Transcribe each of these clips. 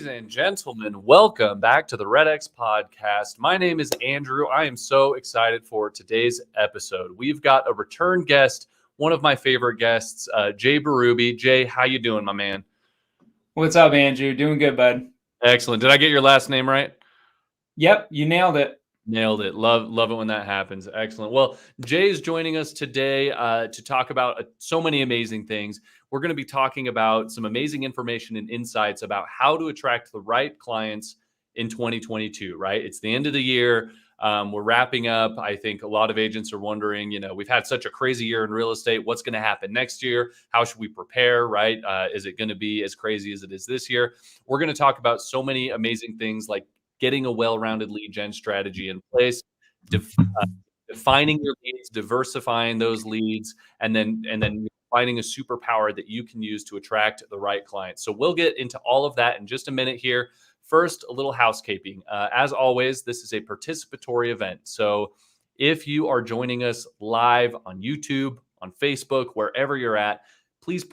and gentlemen, welcome back to the REDX podcast. My name is Andrew. I am so excited for today's episode. We've got a return guest, one of my favorite guests, Jay Berube. Jay, how you doing, my man? What's up, Andrew? Doing good, bud. Excellent. Did I get your last name right? Yep, you nailed it. Nailed it. Love it when that happens. Excellent. Well, Jay is joining us today to talk about so many amazing things. We're going to be talking about some amazing information and insights about how to attract the right clients in 2022, right? It's the end of the year. We're wrapping up. I think a lot of agents are wondering, we've had such a crazy year in real estate. What's going to happen next year? How should we prepare, right? Is it going to be as crazy as it is this year? We're going to talk about so many amazing things like getting a well-rounded lead gen strategy in place, defining your leads, diversifying those leads, and then finding a superpower that you can use to attract the right clients. So we'll get into all of that in just a minute here. First, a little housekeeping. As always, this is a participatory event. So if you are joining us live on YouTube, on Facebook, wherever you're at, please,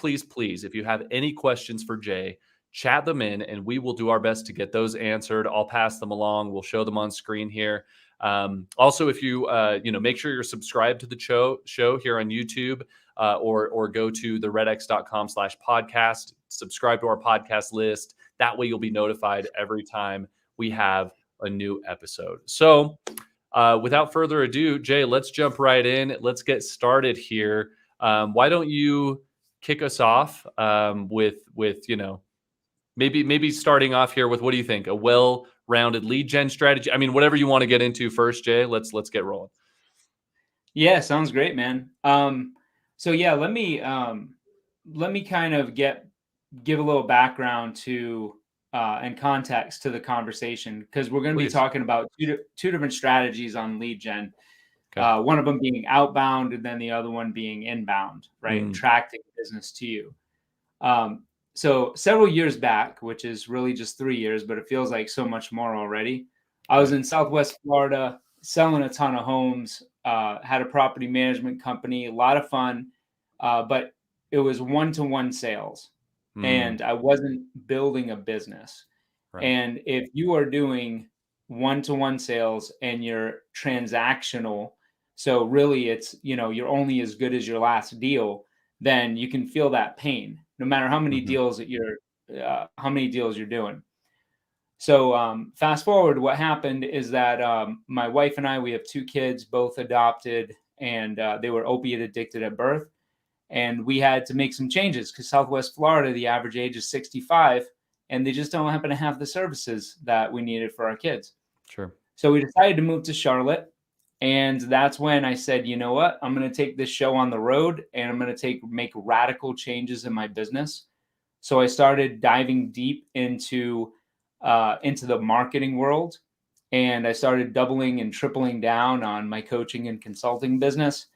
if you have any questions for Jay, chat them in and we will do our best to get those answered. I'll pass them along. We'll show them on screen here. Also, if you, make sure you're subscribed to the show here on YouTube or go to the redx.com/podcast, subscribe to our podcast list. That way you'll be notified every time we have a new episode. So without further ado, Jay, let's jump right in. Let's get started here. Why don't you kick us off with maybe starting off here with, what do you think? A well-rounded lead gen strategy? I mean, whatever you want to get into first, Jay, let's get rolling. Yeah, sounds great, man. So yeah, let me kind of give a little background to and context to the conversation, because we're going to be talking about two different strategies on lead gen. Okay. One of them being outbound and then the other one being inbound, right? Attracting business to you. So several years back, which is really just 3 years, but it feels like so much more already. I was in Southwest Florida selling a ton of homes, had a property management company, a lot of fun, but it was one-to-one sales and I wasn't building a business. Right. And if you are doing one-to-one sales and you're transactional, so really it's, you're only as good as your last deal, then you can feel that pain no matter how many deals that you're doing. So fast forward, what happened is that my wife and I, we have 2 kids, both adopted, and they were opiate addicted at birth. And we had to make some changes because Southwest Florida, the average age is 65, and they just don't happen to have the services that we needed for our kids. Sure. So we decided to move to Charlotte. And that's when I said, you know what, I'm going to take this show on the road and I'm going to make radical changes in my business. So I started diving deep into the marketing world, and I started doubling and tripling down on my coaching and consulting business.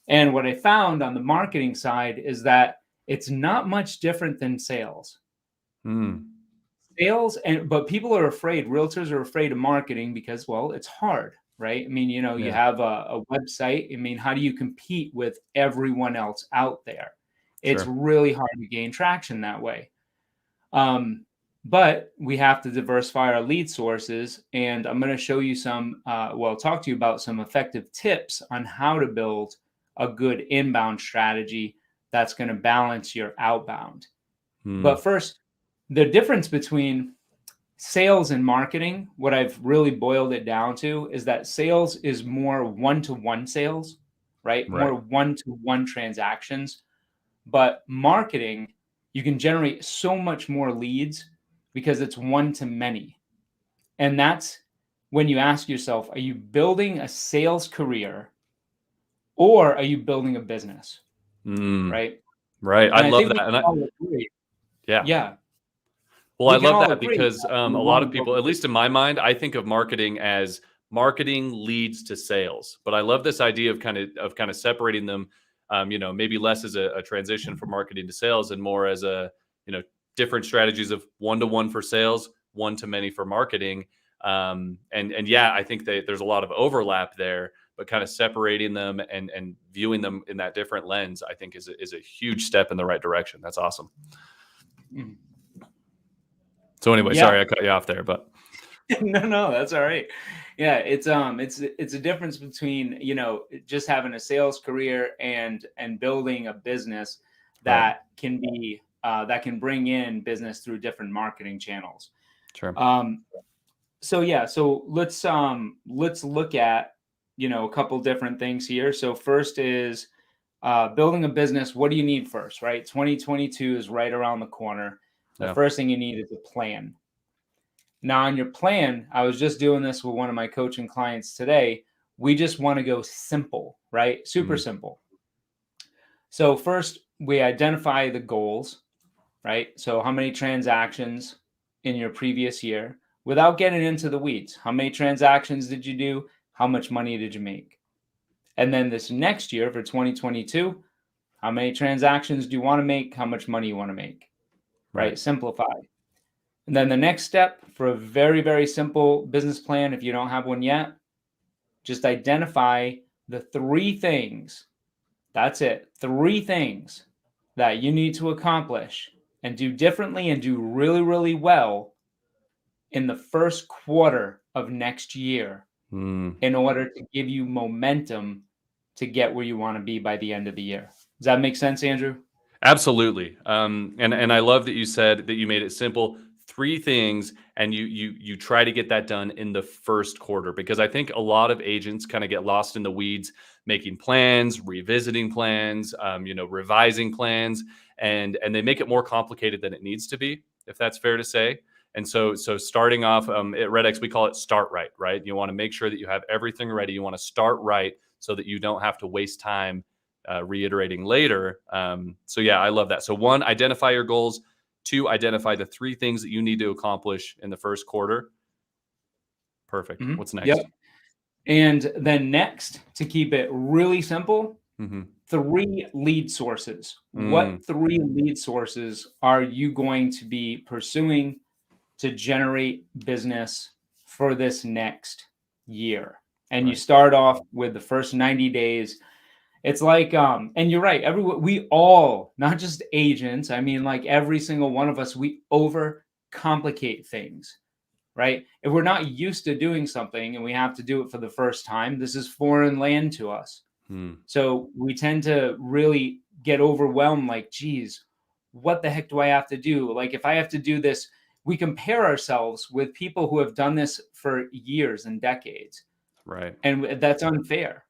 And what I found on the marketing side is that it's not much different than sales. But people are afraid, realtors are afraid of marketing because, well, it's hard. Right. I mean, you have a website. I mean, how do you compete with everyone else out there? It's really hard to gain traction that way. But we have to diversify our lead sources. And I'm going to show you talk to you about some effective tips on how to build a good inbound strategy that's going to balance your outbound. But first, the difference between sales and marketing, what I've really boiled it down to is that sales is more one-to-one sales, right? More one-to-one transactions. But marketing, you can generate so much more leads because it's one-to-many. And that's when you ask yourself, are you building a sales career or are you building a business? Right? Right. I love that. Yeah. Well, I love that because a lot of people, at least in my mind, I think of marketing as marketing leads to sales. But I love this idea of kind of separating them, maybe less as a transition from marketing to sales and more as different strategies of one-to-one for sales, one-to-many for marketing. I think there's a lot of overlap there, but kind of separating them and viewing them in that different lens, I think is a huge step in the right direction. That's awesome. So anyway, Yeah. sorry I cut you off there, but No, that's all right. Yeah, it's a difference between, you know, just having a sales career and building a business right, that can be that can bring in business through different marketing channels. sure, So yeah, so let's look at, you know, a couple different things here. So first is building a business. What do you need first, right? 2022 is right around the corner. The yeah, first thing you need is a plan. Now, on your plan, I was just doing this with one of my coaching clients today. We just want to go simple, right? Super mm, simple. So first, we identify the goals, right? So how many transactions in your previous year without getting into the weeds? How many transactions did you do? How much money did you make? And then this next year for 2022, how many transactions do you want to make? How much money you want to make? right, Right? Simplify. And then the next step for a very, very simple business plan, if you don't have one yet, just identify the 3 things. That's it. 3 things that you need to accomplish and do differently and do really, really well in the first quarter of next year mm. in order to give you momentum to get where you want to be by the end of the year. Does that make sense, Andrew? Absolutely. And I love that you said that you made it simple. 3 things, and you try to get that done in the first quarter, because I think a lot of agents kind of get lost in the weeds, making plans, revisiting plans, revising plans, and they make it more complicated than it needs to be, if that's fair to say. And so starting off at REDX, we call it start right. Right. You want to make sure that you have everything ready. You want to start right so that you don't have to waste time reiterating later. So yeah, I love that. So 1, identify your goals. 2, identify the 3 things that you need to accomplish in the first quarter. Perfect. Mhm. What's next? Yep. And then next, to keep it really simple, Mm-hmm. 3 lead sources. Mm, What 3 lead sources are you going to be pursuing to generate business for this next year? And you right. start off with the first 90 days. It's like, and you're right, we all, not just agents, I mean, like every single one of us, we overcomplicate things, right? If we're not used to doing something and we have to do it for the first time, this is foreign land to us. Mm, So we tend to really get overwhelmed, like, geez, what the heck do I have to do? Like, if I have to do this, we compare ourselves with people who have done this for years and decades, right. and that's unfair.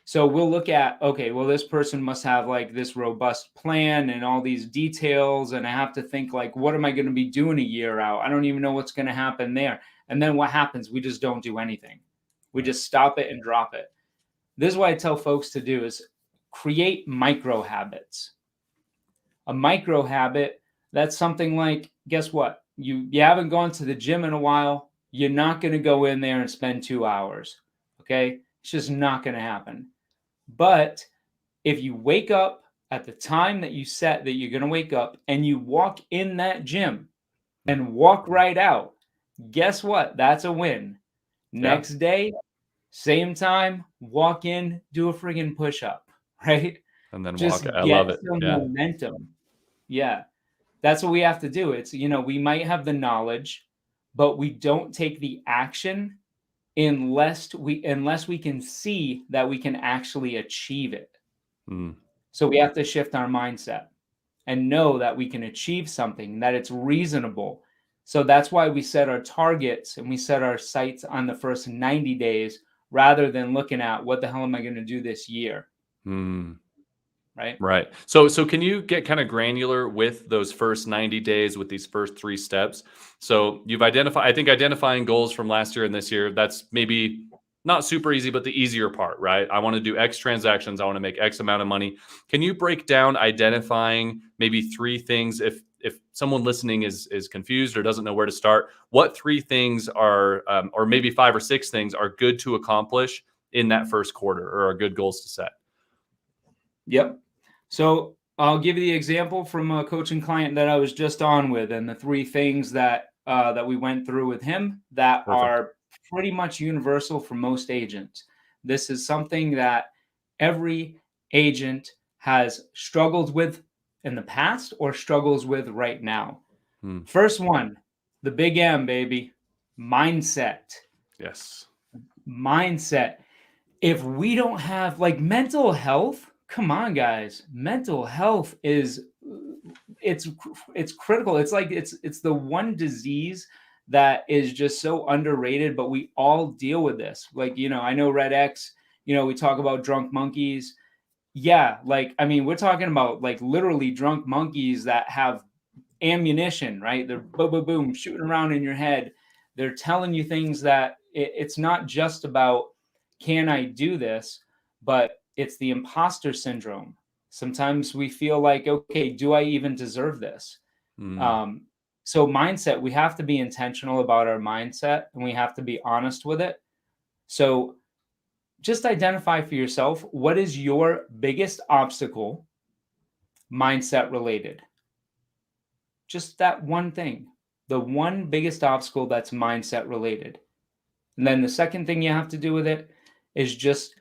So we'll look at, okay, well, this person must have like this robust plan and all these details. And I have to think, like, what am I going to be doing a year out? I don't even know what's going to happen there. And then what happens? We just don't do anything. We Right. just stop it and drop it. This is what I tell folks to do is create micro habits. A micro habit, that's something like, guess what? You haven't gone to the gym in a while. You're not going to go in there and spend 2 hours. Okay? It's just not going to happen. But if you wake up at the time that you set that you're going to wake up and you walk in that gym and walk right out, guess what? That's a win. Yeah. Next day, same time, walk in, do a friggin' push up, right? And then walk. Just I get love it. some Yeah. momentum. Yeah, that's what we have to do. It's, you know, we might have the knowledge, but we don't take the action unless we can see that we can actually achieve it. Mm, So we have to shift our mindset and know that we can achieve something, that it's reasonable. So that's why we set our targets and we set our sights on the first 90 days rather than looking at what the hell am I going to do this year, mm. right? Right. So can you get kind of granular with those first 90 days with these first 3 steps? So you've identified, I think identifying goals from last year and this year, that's maybe not super easy, but the easier part, right? I want to do X transactions. I want to make X amount of money. Can you break down identifying maybe 3 things if someone listening is confused or doesn't know where to start? What 3 things are, or maybe 5 or 6 things are good to accomplish in that first quarter or are good goals to set? Yep. So I'll give you the example from a coaching client that I was just on with, and the 3 things that we went through with him that Perfect. are pretty much universal for most agents. This is something that every agent has struggled with in the past or struggles with right now. Hmm. First one, the big M, baby, mindset. Yes. Mindset. If we don't have like mental health, come on, guys, mental health is it's critical. It's like it's the one disease that is just so underrated, but we all deal with this. Like, I know REDX, we talk about drunk monkeys. Yeah, like, I mean, we're talking about like literally drunk monkeys that have ammunition, right? They're boom, boom, boom, shooting around in your head. They're telling you things that it's not just about, can I do this? But it's the imposter syndrome. Sometimes we feel like, okay, do I even deserve this? So mindset, we have to be intentional about our mindset and we have to be honest with it. So just identify for yourself, what is your biggest obstacle mindset related? Just that one thing, the one biggest obstacle that's mindset related. And then the second thing you have to do with it is just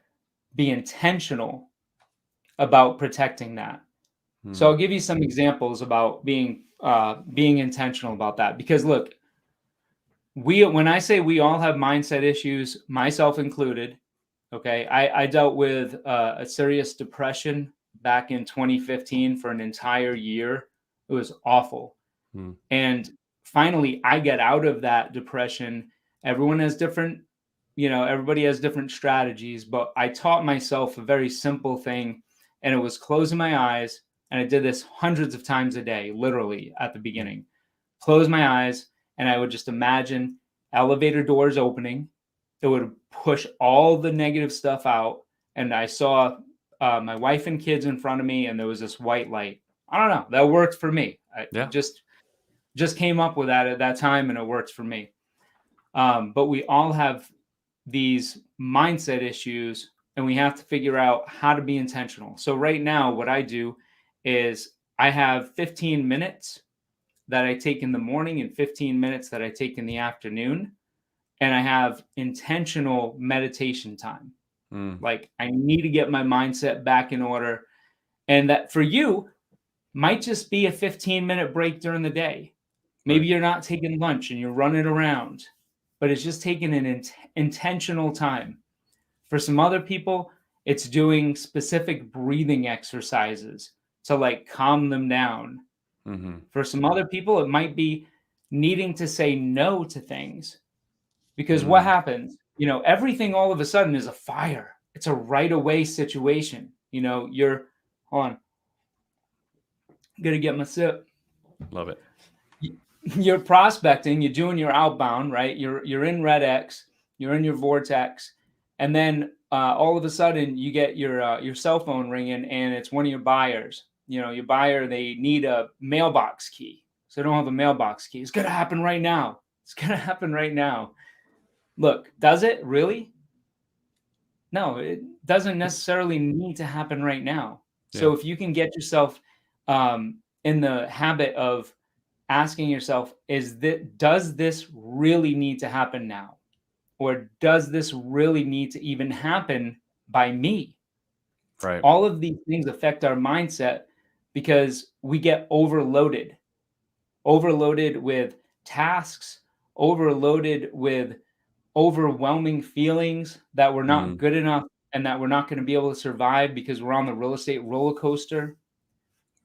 be intentional about protecting that. So I'll give you some examples about being intentional about that. Because look, when I say we all have mindset issues, myself included, okay, I dealt with a serious depression back in 2015 for an entire year. It was awful. And finally, I get out of that depression. Everyone has different, everybody has different strategies, but I taught myself a very simple thing, and it was closing my eyes. And I did this hundreds of times a day, literally at the beginning. Close my eyes, and I would just imagine elevator doors opening. It would push all the negative stuff out. And I saw my wife and kids in front of me, and there was this white light. I don't know. That worked for me. I just came up with that at that time, and it works for me. But we all have these mindset issues, and we have to figure out how to be intentional. So right now, what I do is I have 15 minutes that I take in the morning and 15 minutes that I take in the afternoon. And I have intentional meditation time. Like, I need to get my mindset back in order. And that for you might just be a 15-minute break during the day. Maybe you're not taking lunch and you're running around, but it's just taking an intentional time. For some other people, it's doing specific breathing exercises to like calm them down. For some other people, it might be needing to say no to things. Because what happens, everything all of a sudden is a fire. It's a right away situation. You're on. I'm gonna get my sip. Love it. You're prospecting, you're doing your outbound, right? You're in REDX, you're in your vortex, and then all of a sudden you get your cell phone ringing, and it's one of your buyers. Your buyer, they need a mailbox key, so they don't have a mailbox key. It's gonna happen right now. It's gonna happen right now. Look, does it really? No, it doesn't necessarily need to happen right now. So if you can get yourself in the habit of asking yourself, does this really need to happen now? Or does this really need to even happen by me? Right. All of these things affect our mindset because we get overloaded with tasks, overloaded with overwhelming feelings that we're not good enough and that we're not going to be able to survive because we're on the real estate roller coaster.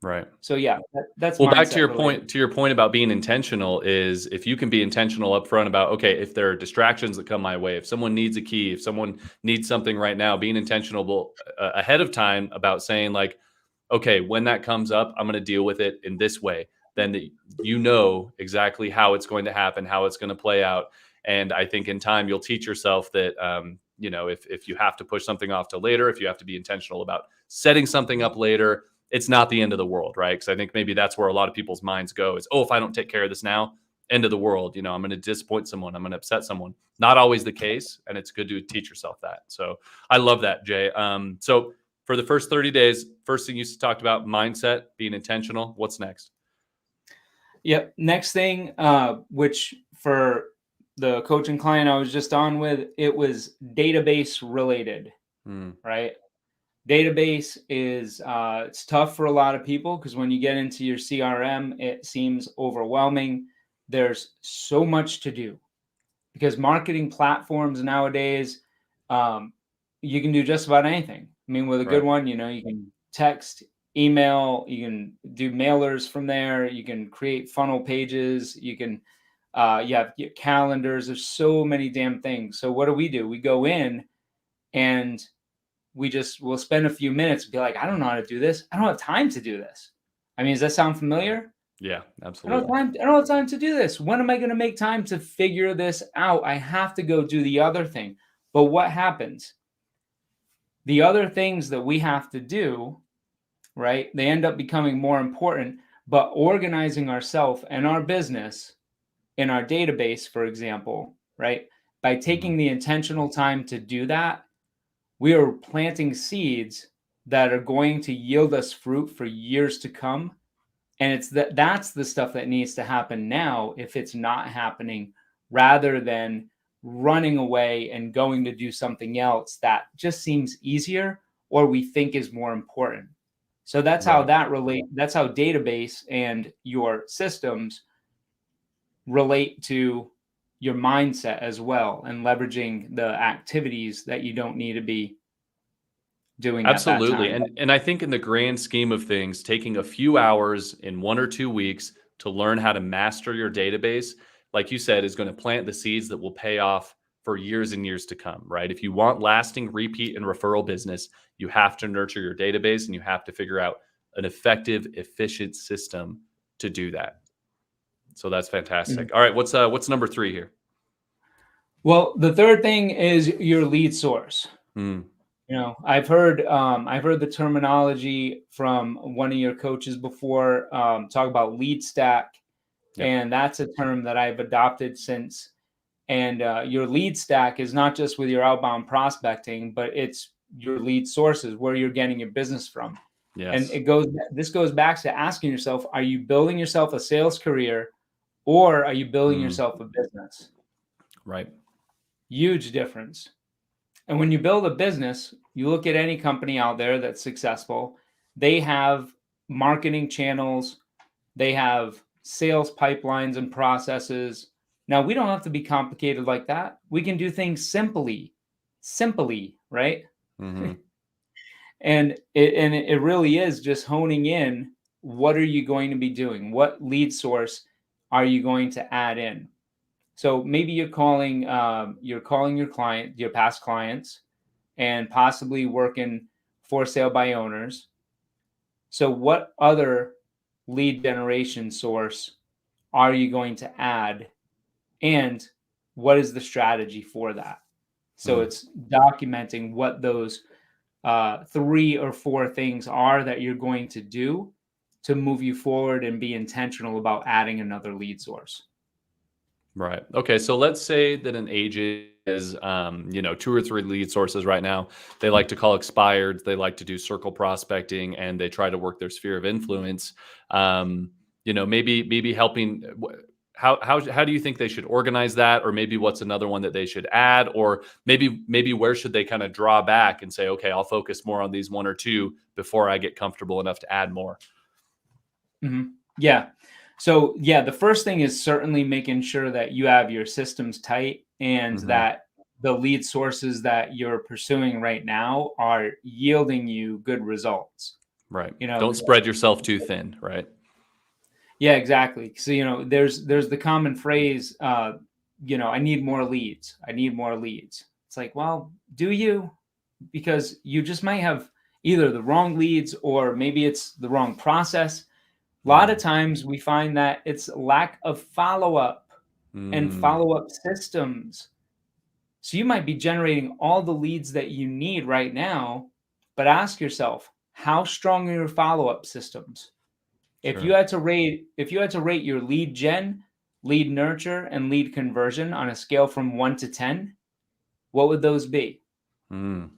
Right. So yeah, that's well, mindset back to your related. point about being intentional is if you can be intentional up front about, okay, if there are distractions that come my way, if someone needs a key, if someone needs something right now, being intentional ahead of time about saying like, okay, when that comes up, I'm going to deal with it in this way. Then exactly how it's going to happen, how it's going to play out. And I think in time, you'll teach yourself that, if you have to push something off to later, if you have to be intentional about setting something up later, it's not the end of the world, right? Because I think maybe that's where a lot of people's minds go is, oh, if I don't take care of this now, end of the world. I'm going to disappoint someone. I'm going to upset someone. Not always the case. And it's good to teach yourself that. So I love that, Jay. So for the first 30 days, first thing you talked about, mindset, being intentional. What's next? Yep. Next thing, which for the coaching client I was just on with, it was database related, right? Database is it's tough for a lot of people because when you get into your CRM, it seems overwhelming. there's so much to do because marketing platforms nowadays, you can do just about anything. I mean, with a good Right. one, you can text, email, you can do mailers from there, you can create funnel pages, you can you have calendars. There's so many damn things. So what do? We go in and we'll spend a few minutes and be like, I don't know how to do this. I don't have time to do this. I mean, does that sound familiar? Yeah, I don't have absolutely. time. I don't have time to do this. When am I going to make time to figure this out? I have to go do the other thing. But what happens? The other things that we have to do, right? They end up becoming more important. But organizing ourselves and our business in our database, for example, right? By taking the intentional time to do that, we are planting seeds that are going to yield us fruit for years to come. And that's the stuff that needs to happen now if it's not happening, rather than running away and going to do something else that just seems easier or we think is more important. So that's how Right. that's how database and your systems relate to your mindset as well, and leveraging the activities that you don't need to be doing at that Absolutely. time. And I think in the grand scheme of things, taking a few hours in 1 or 2 weeks to learn how to master your database, like you said, is going to plant the seeds that will pay off for years and years to come, right? If you want lasting repeat and referral business, you have to nurture your database and you have to figure out an effective, efficient system to do that. So that's Mhm. fantastic. All right, what's number 3 here? Well, the third thing is your lead source. Mm, I've heard the terminology from one of your coaches before, talk about lead stack, yep. and that's a term that I've adopted since. And your lead stack is not just with your outbound prospecting, but it's your lead sources, where you're getting your business from. And Yes. this goes back to asking yourself, are you building yourself a sales career, or are you building Mm, yourself a business? right. Huge difference. And when you build a business, you look at any company out there that's successful, they have marketing channels, they have sales pipelines and processes. Now, we don't have to be complicated like that. We can do things simply, right? Mhm. And it really is just honing in. What are you going to be doing? What lead source are you going to add in? So maybe you're calling your client, your past clients, and possibly working for sale by owners. So what other lead generation source are you going to add, and what is the strategy for that? So Mm. it's documenting what those 3 or 4 things are that you're going to do to move you forward and be intentional about adding another lead source. Right. Okay. So let's say that an agent is, 2 or 3 lead sources right now. They like to call expired. They like to do circle prospecting, and they try to work their sphere of influence. Maybe helping. How do you think they should organize that, or maybe what's another one that they should add, or maybe where should they kind of draw back and say, okay, I'll focus more on these 1 or 2 before I get comfortable enough to add more. Yeah. So yeah, the first thing is certainly making sure that you have your systems tight, and Hmm. that the lead sources that you're pursuing right now are yielding you good results. Right. You know, Don't spread yourself too thin. Right. yeah, exactly. So there's the common phrase, I need more leads. I need more leads. It's like, well, do you? Because you just might have either the wrong leads, or maybe it's the wrong process. A lot of Mm. times we find that it's lack of follow-up and Mm. follow-up systems. So you might be generating all the leads that you need right now, but ask yourself, how strong are your follow-up systems? Sure. If you had to rate your lead gen, lead nurture, and lead conversion on a scale from 1 to 10, what would those be? Mm.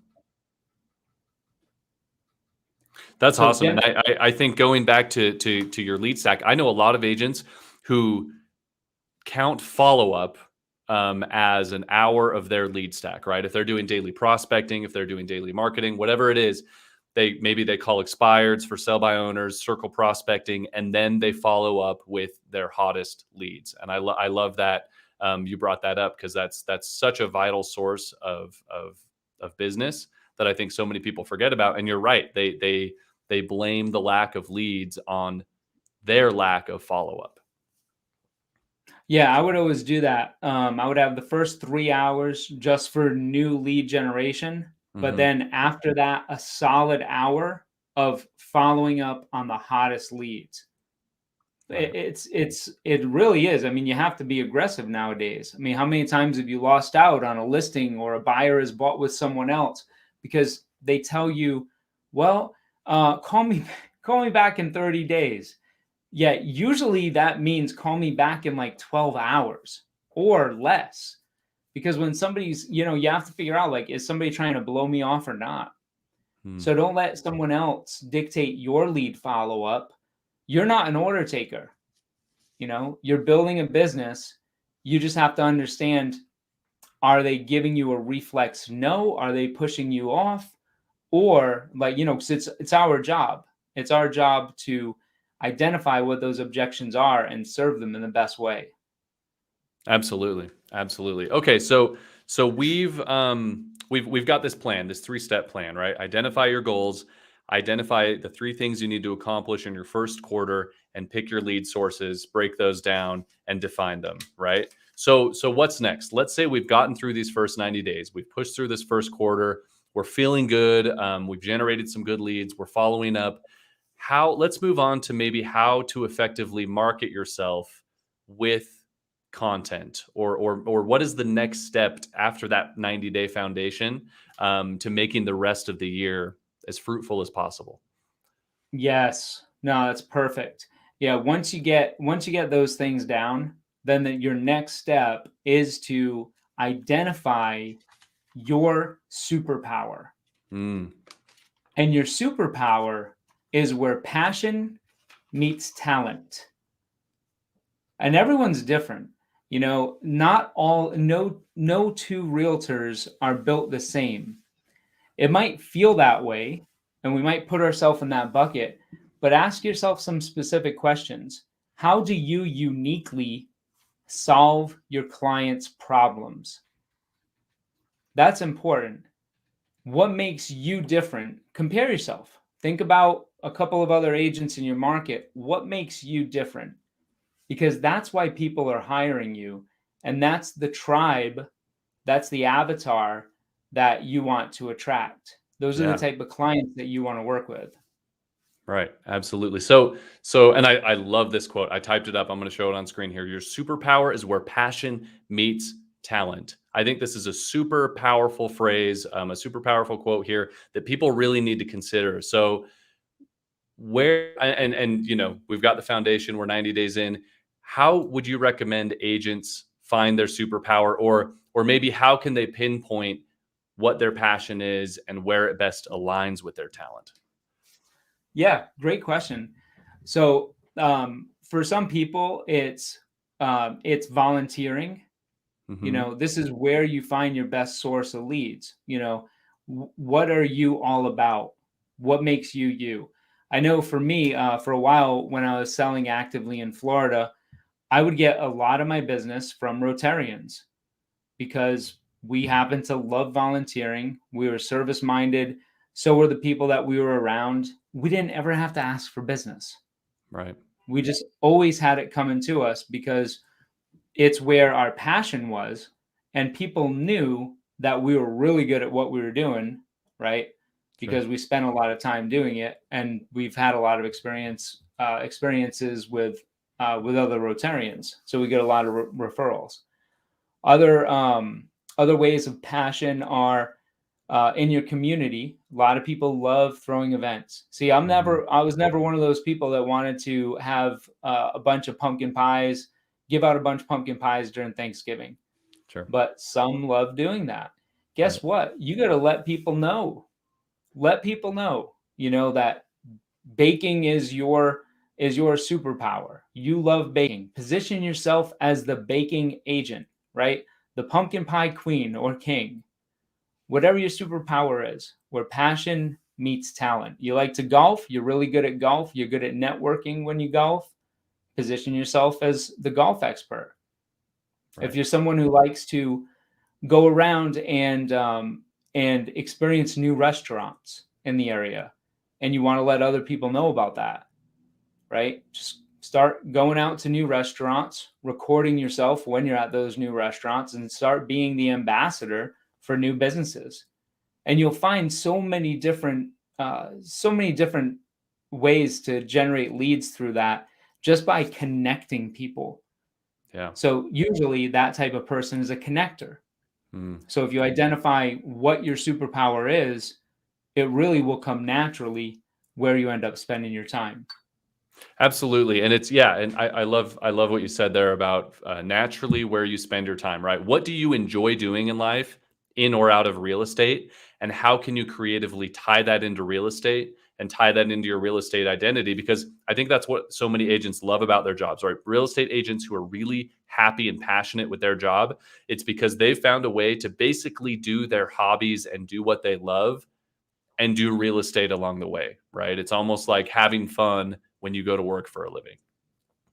That's So awesome, and gen I think going back to your lead stack, I know a lot of agents who count follow up as an hour of their lead stack, right? If they're doing daily prospecting, if they're doing daily marketing, whatever it is, maybe they call expireds for sell by owners, circle prospecting, and then they follow up with their hottest leads. And I love that you brought that up, because that's such a vital source of business that I think so many people forget about. And you're right, they blame the lack of leads on their lack of follow up. Yeah, I would always do that. I would have the first 3 hours just for new lead generation, but then after that, a solid hour of following up on the hottest leads. Right. It really is. I mean, you have to be aggressive nowadays. I mean, how many times have you lost out on a listing, or a buyer has bought with someone else because they tell you, well, call me back in 30 days. Yeah, usually that means call me back in like 12 hours or less. Because when somebody's, you have to figure out, like, is somebody trying to blow me off or not? So don't let someone else dictate your lead follow-up. You're not an order taker. You're building a business. You just have to understand, are they giving you a reflex no? Are they pushing you off? Or, like, 'cause it's our job. It's our job to identify what those objections are and serve them in the best way. Absolutely. Okay, so we've got this plan, this 3-step plan, right? Identify your goals, identify the 3 things you need to accomplish in your first quarter, and pick your lead sources, break those down, and define them, right? So what's next? Let's say we've gotten through these first 90 days. We've pushed through this first quarter. We're feeling good. We've generated some good leads. We're following up. Let's move on to maybe how to effectively market yourself with content, or what is the next step after that 90-day foundation to making the rest of the year as fruitful as possible. Yes. No, that's perfect. Yeah, once you get those things down, then your next step is to identify your superpower. Mm. And your superpower is where passion meets talent. And everyone's different. Not all, no 2 realtors are built the same. It might feel that way, and we might put ourselves in that bucket, but ask yourself some specific questions. How do you uniquely solve your clients' problems? That's important. What makes you different? Compare yourself. Think about a couple of other agents in your market. What makes you different? Because that's why people are hiring you. And that's the tribe, that's the avatar that you want to attract. Those are the type of clients that you want to work with. Right. Absolutely. So, and I love this quote. I typed it up. I'm going to show it on screen here. Your superpower is where passion meets talent. I think this is a super powerful phrase, a super powerful quote here that people really need to consider. So, and we've got the foundation. We're 90 days in. How would you recommend agents find their superpower, or maybe how can they pinpoint what their passion is and where it best aligns with their talent? Yeah, great question. So for some people, it's volunteering. This is where you find your best source of leads. What are you all about? What makes you you? I know for me, for a while when I was selling actively in Florida, I would get a lot of my business from Rotarians because we happen to love volunteering. We were service minded. So were the people that we were around. We didn't ever have to ask for business. Right. We just always had it coming to us because it's where our passion was. And people knew that we were really good at what we were doing, right? Because we spent a lot of time doing it, and we've had a lot of experiences with other Rotarians. So we get a lot of referrals. Other ways of passion are in your community. A lot of people love throwing events. See, I was never one of those people that wanted to have a bunch of pumpkin pies, give out a bunch of pumpkin pies during Thanksgiving. Sure. But some love doing that. Guess what? You got to let people know. Let people know, that baking is your superpower. You love baking. Position yourself as the baking agent, right? The pumpkin pie queen or king. Whatever your superpower is, where passion meets talent. You like to golf, you're really good at golf, you're good at networking when you golf, position yourself as the golf expert. Right. If you're someone who likes to go around and experience new restaurants in the area, and you want to let other people know about that, right? Just start going out to new restaurants, recording yourself when you're at those new restaurants, and start being the ambassador for new businesses. And you'll find so many different ways to generate leads through that, just by connecting people. Yeah. So usually that type of person is a connector. So if you identify what your superpower is, it really will come naturally where you end up spending your time. Absolutely. And it's, yeah. And I love what you said there about naturally where you spend your time, right? What do you enjoy doing in life, in or out of real estate? And how can you creatively tie that into real estate and tie that into your real estate identity? Because I think that's what so many agents love about their jobs, right? Real estate agents who are really happy and passionate with their job, it's because they've found a way to basically do their hobbies and do what they love and do real estate along the way, right? It's almost like having fun when you go to work for a living,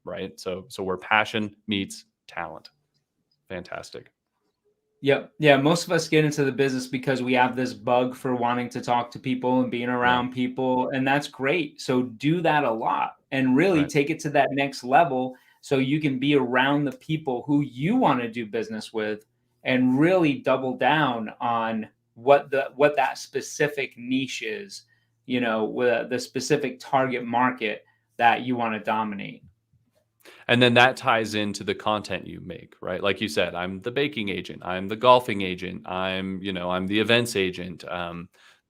right? So where passion meets talent. Fantastic. Yep. Yeah. Most of us get into the business because we have this bug for wanting to talk to people and being around people. And that's great. So do that a lot and really Right. take it to that next level so you can be around the people who you want to do business with and really double down on what that specific niche is, with the specific target market that you want to dominate. And then that ties into the content you make, right? Like you said, I'm the baking agent, I'm the golfing agent, I'm the events agent,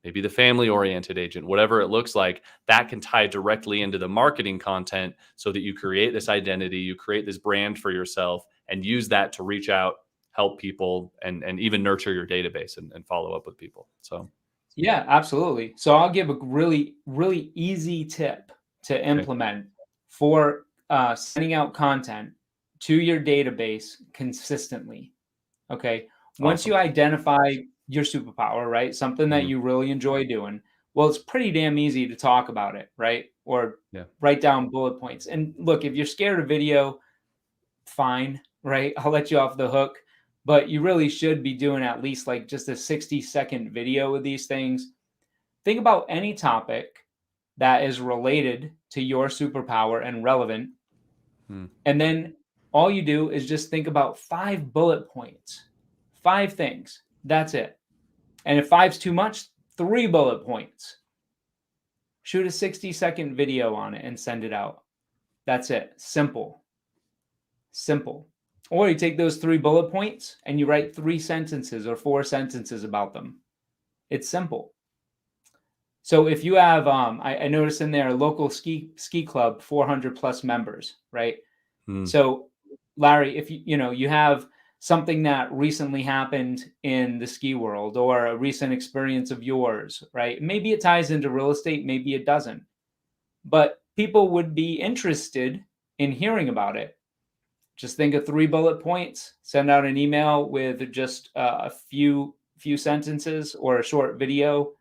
maybe the family oriented agent, whatever it looks like, that can tie directly into the marketing content so that you create this identity, you create this brand for yourself and use that to reach out, help people, and even nurture your database and follow up with people. So, Yeah, absolutely. So I'll give a really, really easy tip to implement for sending out content to your database consistently. Okay. Once awesome. you identify your superpower, right? Something that Mhm. you really enjoy doing, well, it's pretty damn easy to talk about it, right? Or Yeah. write down bullet points. And look, if you're scared of video, fine, right? I'll let you off the hook. But you really should be doing at least like just a 60-second video with these things. Think about any topic that is related to your superpower and relevant. Mm. And then all you do is just think about 5 bullet points, 5 things. That's it. And if 5's too much, 3 bullet points. Shoot a 60-second video on it and send it out. That's it. Simple. Simple. Or you take those 3 bullet points and you write 3 sentences or 4 sentences about them. It's simple. So if you have, I noticed in there, local ski club, 400 plus members, right? Mm. So Larry, if you have something that recently happened in the ski world or a recent experience of yours, right? Maybe it ties into real estate, maybe it doesn't, but people would be interested in hearing about it. Just think of 3 bullet points, send out an email with just a few sentences or a short video,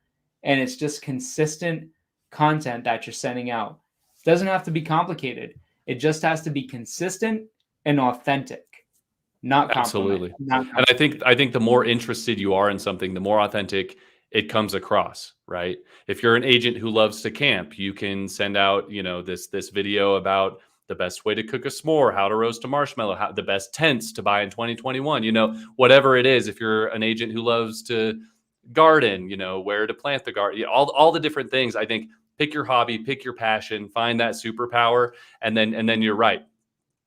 and it's just consistent content that you're sending out. It doesn't have to be complicated. It just has to be consistent and authentic, not compliment. Absolutely. Not And I think the more interested you are in something, the more authentic it comes across, right? If you're an agent who loves to camp, you can send out, this video about the best way to cook a s'more, how to roast a marshmallow, the best tents to buy in 2021, whatever it is. If you're an agent who loves to garden, where to plant the garden, all the different things. I think pick your hobby, pick your passion, find that superpower, and then you're right.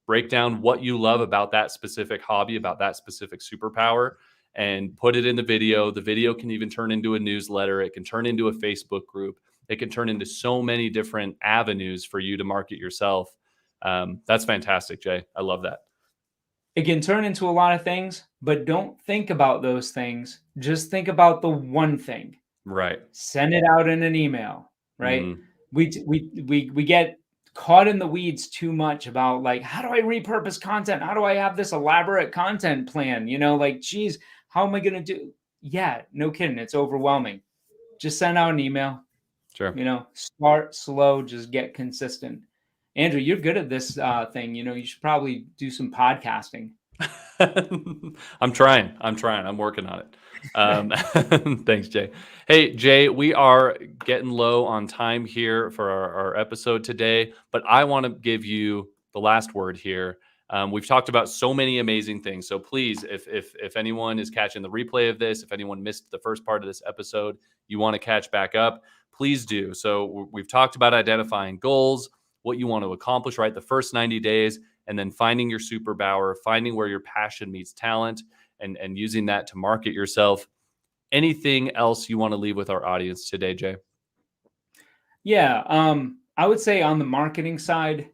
Break down what you love about that specific hobby, about that specific superpower, and put it in the video. The video can even turn into a newsletter. It can turn into a Facebook group. It can turn into so many different avenues for you to market yourself. That's fantastic, Jay. I love that. It can turn into a lot of things, but don't think about those things. Just think about the one thing. Right. Send it out in an email, right? Mhm. We get caught in the weeds too much about like, how do I repurpose content? How do I have this elaborate content plan? Like, geez, how am I going to do? Yeah, no kidding. It's overwhelming. Just send out an email, Sure. Start slow, just get consistent. Andrew, you're good at this thing. You should probably do some podcasting. I'm trying. I'm working on it. Thanks, Jay. Hey, Jay, we are getting low on time here for our episode today, but I want to give you the last word here. We've talked about so many amazing things. So please, if anyone is catching the replay of this, if anyone missed the first part of this episode, you want to catch back up, please do. So we've talked about identifying goals, what you want to accomplish, right? The first 90 days, and then finding your superpower, finding where your passion meets talent, and using that to market yourself. Anything else you want to leave with our audience today, Jay? Yeah, I would say on the marketing side,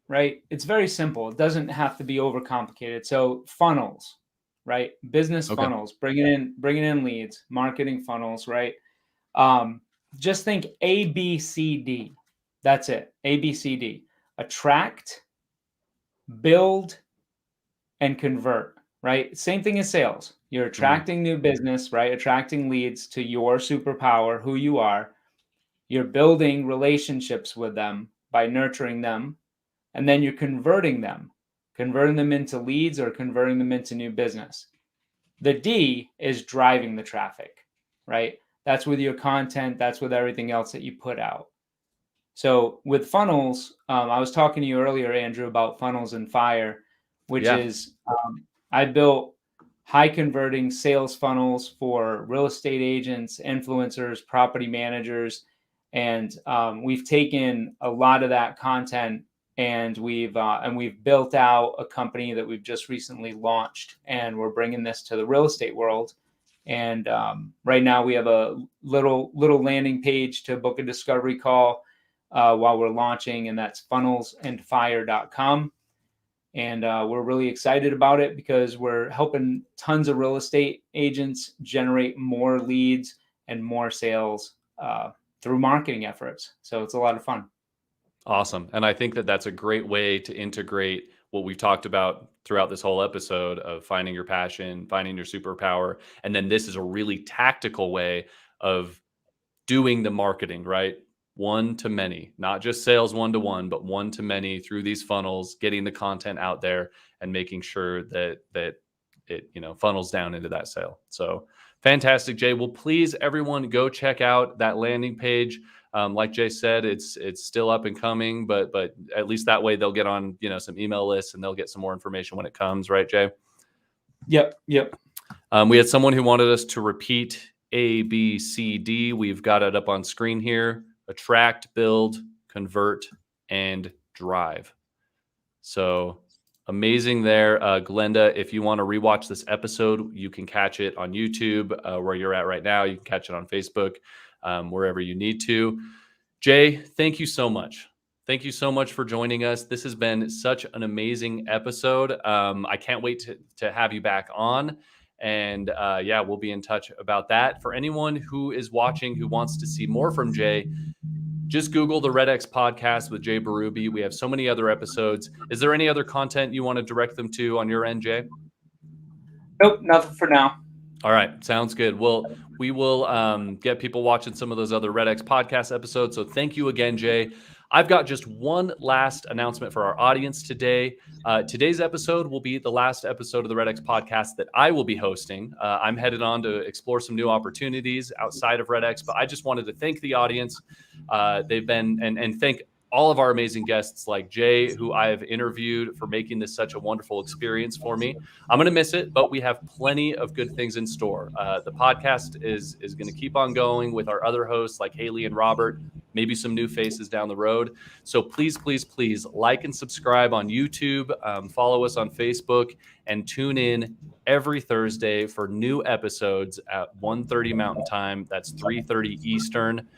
right? It's very simple. It doesn't have to be overcomplicated. So funnels, right? Business Okay. funnels, bringing in leads, marketing funnels, right? Just think A, B, C, D. That's it. A, B, C, D. Attract, build, and convert, right? Same thing as sales. You're attracting new business, right? Attracting leads to your superpower, who you are. You're building relationships with them by nurturing them. And then you're converting them into leads or converting them into new business. The D is driving the traffic, right? That's with your content. That's with everything else that you put out. So with funnels, I was talking to you earlier, Andrew, about funnels and fire, which is I built high converting sales funnels for real estate agents, influencers, property managers. And we've taken a lot of that content and we've built out a company that we've just recently launched, and we're bringing this to the real estate world. And right now we have a little landing page to book a discovery call while we're launching, and that's funnelsandfire.com. And we're really excited about it because we're helping tons of real estate agents generate more leads and more sales through marketing efforts. So it's a lot of fun. Awesome. And I think that that's a great way to integrate what we've talked about throughout this whole episode of finding your passion, finding your superpower. And then this is a really tactical way of doing the marketing, right? One to many, not just sales one-to-one, but one to many through these funnels, getting the content out there and making sure that it funnels down into that sale. So fantastic, Jay. Well, please, everyone, go check out that landing page. Like Jay said, it's still up and coming, but at least that way they'll get on some email lists and they'll get some more information when it comes, right, Jay? Yep. We had someone who wanted us to repeat A, B, C, D. We've got it up on screen here: attract, build, convert, and drive. So amazing there. Glenda, if you want to rewatch this episode, you can catch it on YouTube where you're at right now. You can catch it on Facebook, wherever you need to. Jay, thank you so much. Thank you so much for joining us. This has been such an amazing episode. I can't wait to have you back on. And we'll be in touch about that. For anyone who is watching who wants to see more from Jay, just Google the REDX podcast with Jay Berube. We have so many other episodes. Is there any other content you want to direct them to on your end, Jay? Nope, nothing for now. All right, sounds good. Well, we will get people watching some of those other REDX podcast episodes. So thank you again, Jay. I've got just one last announcement for our audience today. Today's episode will be the last episode of the REDX podcast that I will be hosting. I'm headed on to explore some new opportunities outside of REDX, but I just wanted to thank the audience. They've been, and thank all of our amazing guests like Jay, who I have interviewed, for making this such a wonderful experience for me. I'm going to miss it, but we have plenty of good things in store. The podcast is going to keep on going with our other hosts like Haley and Robert, maybe some new faces down the road. So please, please, please like and subscribe on YouTube, follow us on Facebook, and tune in every Thursday for new episodes at 1:30 Mountain Time. That's 3:30 Eastern.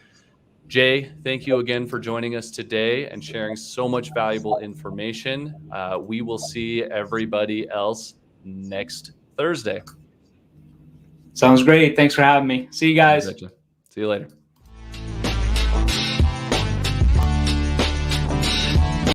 Jay, thank you again for joining us today and sharing so much valuable information. We will see everybody else next Thursday. Sounds great. Thanks for having me. See you guys. See you later.